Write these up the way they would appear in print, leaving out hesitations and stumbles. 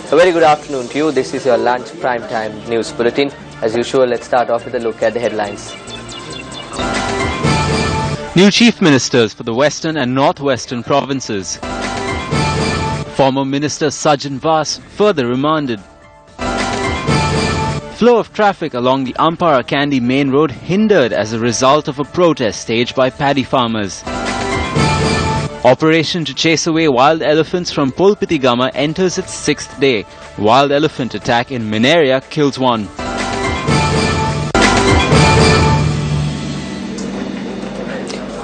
A very good afternoon to you. This is your lunch primetime news bulletin. As usual, let's start off with a look at the headlines. New chief ministers for the western and northwestern provinces. Former Minister Sajjan Vas further remanded. Flow of traffic along the Ampara-Kandy main road hindered as a result of a protest staged by paddy farmers. Operation to chase away wild elephants from Pulpitigama enters its 6th day. Wild elephant attack in Mineria kills one.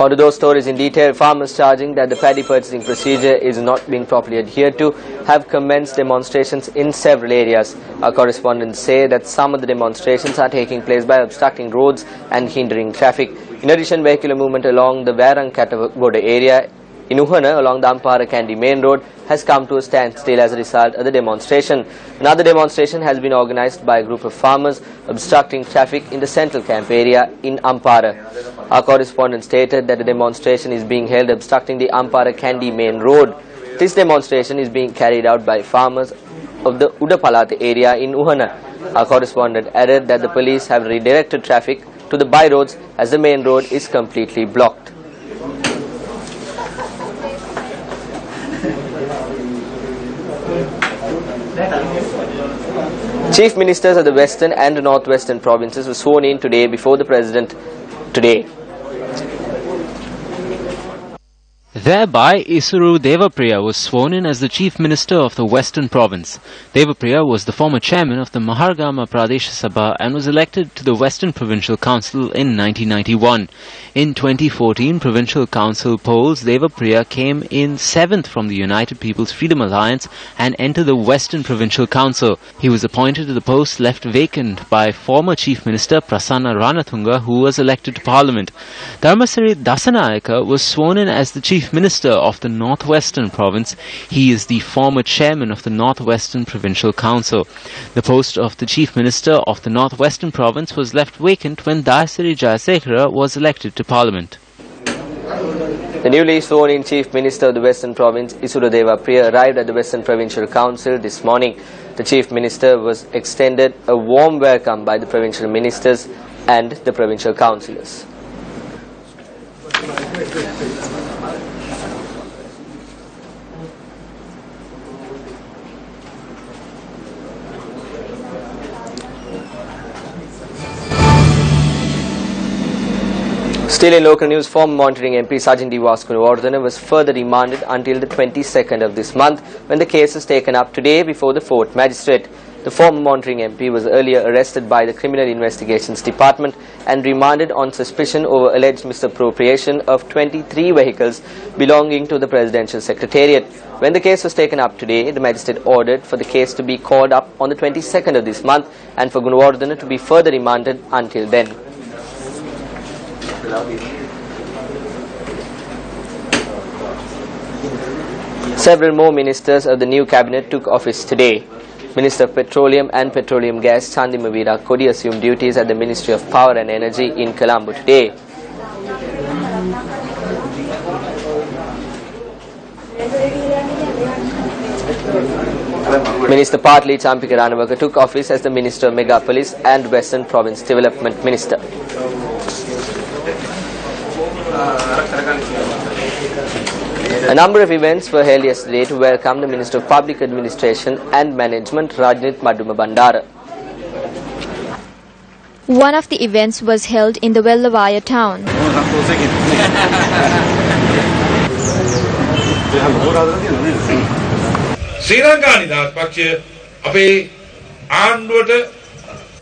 On to those stories in detail. Farmers charging that the paddy purchasing procedure is not being properly adhered to have commenced demonstrations in several areas. Our correspondents say that some of the demonstrations are taking place by obstructing roads and hindering traffic. In addition, vehicular movement along the Varankattagoda area in Uhana along the Ampara-Kandy main road has come to a standstill as a result of the demonstration. Another demonstration has been organized by a group of farmers obstructing traffic in the central camp area in Ampara. Our correspondent stated that the demonstration is being held obstructing the Ampara-Kandy main road. This demonstration is being carried out by farmers of the Udapalata area in Uhana. Our correspondent added that the police have redirected traffic to the byroads as the main road is completely blocked. Chief Ministers of the Western and Northwestern provinces were sworn in today before the President today. Thereby, Isuru Devapriya was sworn in as the Chief Minister of the Western Province. Devapriya was the former chairman of the Mahargama Pradesh Sabha and was elected to the Western Provincial Council in 1991. In 2014 Provincial Council polls, Devapriya came in 7th from the United People's Freedom Alliance and entered the Western Provincial Council. He was appointed to the post left vacant by former Chief Minister Prasanna Ranatunga, who was elected to Parliament. Dharmasiri Dasanayaka was sworn in as the Chief Minister of the Northwestern Province. He is the former chairman of the Northwestern Provincial Council. The post of the Chief Minister of the Northwestern Province was left vacant when Dayasiri Jayasekara was elected to Parliament. The newly sworn-in Chief Minister of the Western Province, Isuru Devapriya, arrived at the Western Provincial Council this morning. The Chief Minister was extended a warm welcome by the provincial ministers and the provincial councillors. Still in local news, former monitoring MP Sajjan Gunuwardena was further remanded until the 22nd of this month when the case is taken up today before the Fourth Magistrate. The former monitoring MP was earlier arrested by the Criminal Investigations Department and remanded on suspicion over alleged misappropriation of 23 vehicles belonging to the Presidential Secretariat. When the case was taken up today, the magistrate ordered for the case to be called up on the 22nd of this month and for Gunuwardena to be further remanded until then. Several more ministers of the new cabinet took office today. Minister of Petroleum and Petroleum Gas Chandimavira Kodi assumed duties at the Ministry of Power and Energy in Colombo today. Minister Partli Champika Ranawaka took office as the Minister of Megapolis and Western Province Development Minister. A number of events were held yesterday to welcome the Minister of Public Administration and Management, Rajnit Maduma Bandara. One of the events was held in the Wellavaya town.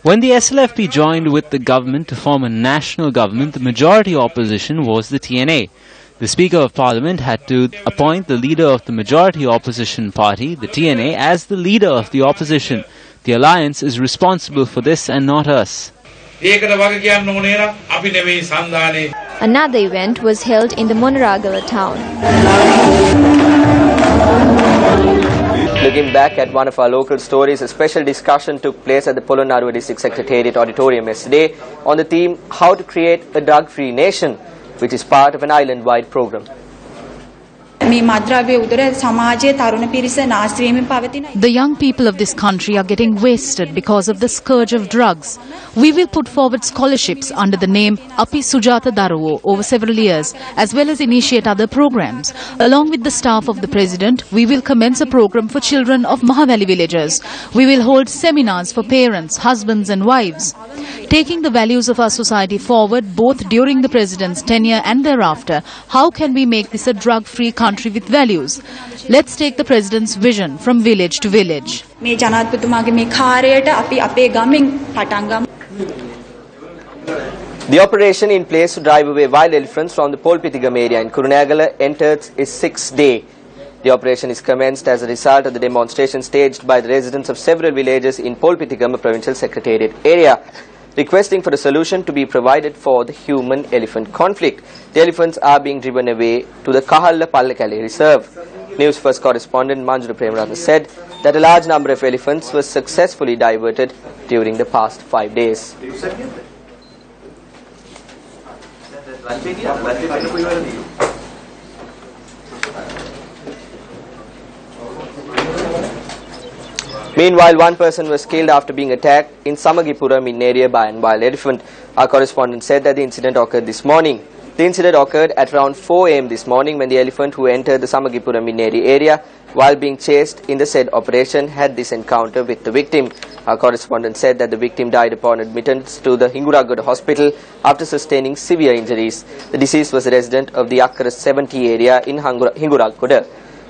When the SLFP joined with the government to form a national government, the majority opposition was the TNA. The Speaker of Parliament had to appoint the leader of the majority opposition party, the TNA, as the leader of the opposition. The alliance is responsible for this and not us. Another event was held in the Monaragala town. Looking back at one of our local stories, a special discussion took place at the Polonnaruwa District Secretariat Auditorium yesterday on the theme How to Create a Drug-Free Nation, which is part of an island-wide program. The young people of this country are getting wasted because of the scourge of drugs. We will put forward scholarships under the name Api Sujata Daruwo over several years, as well as initiate other programs. Along with the staff of the President, we will commence a program for children of Mahavali villages. We will hold seminars for parents, husbands and wives. Taking the values of our society forward both during the President's tenure and thereafter, how can we make this a drug-free country with values? Let's take the President's vision from village to village. The operation in place to drive away wild elephants from the Polpitigam area in Kurunegala enters its 6th day. The operation is commenced as a result of the demonstration staged by the residents of several villages in Polpitigam Provincial Secretariat area, requesting for a solution to be provided for the human-elephant conflict. The elephants are being driven away to the Kahalla Pallakali Reserve. News First correspondent Manjuru Premaratna said that a large number of elephants were successfully diverted during the past 5 days. Meanwhile, one person was killed after being attacked in Samagipuram in area by a wild elephant. Our correspondent said that the incident occurred this morning. The incident occurred at around 4 a.m. this morning when the elephant who entered the Samagipuram Mineri area while being chased in the said operation had this encounter with the victim. Our correspondent said that the victim died upon admittance to the Hinguragoda hospital after sustaining severe injuries. The deceased was a resident of the Akkara 70 area in Hinguragoda.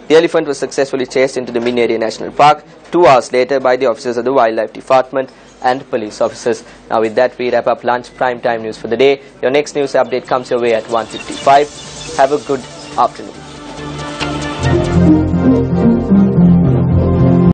The elephant was successfully chased into the Mineri National Park 2 hours later by the officers of the Wildlife Department and police officers. Now with that, we wrap up lunch prime time news for the day. Your next news update comes your way at 1:55. Have a good afternoon.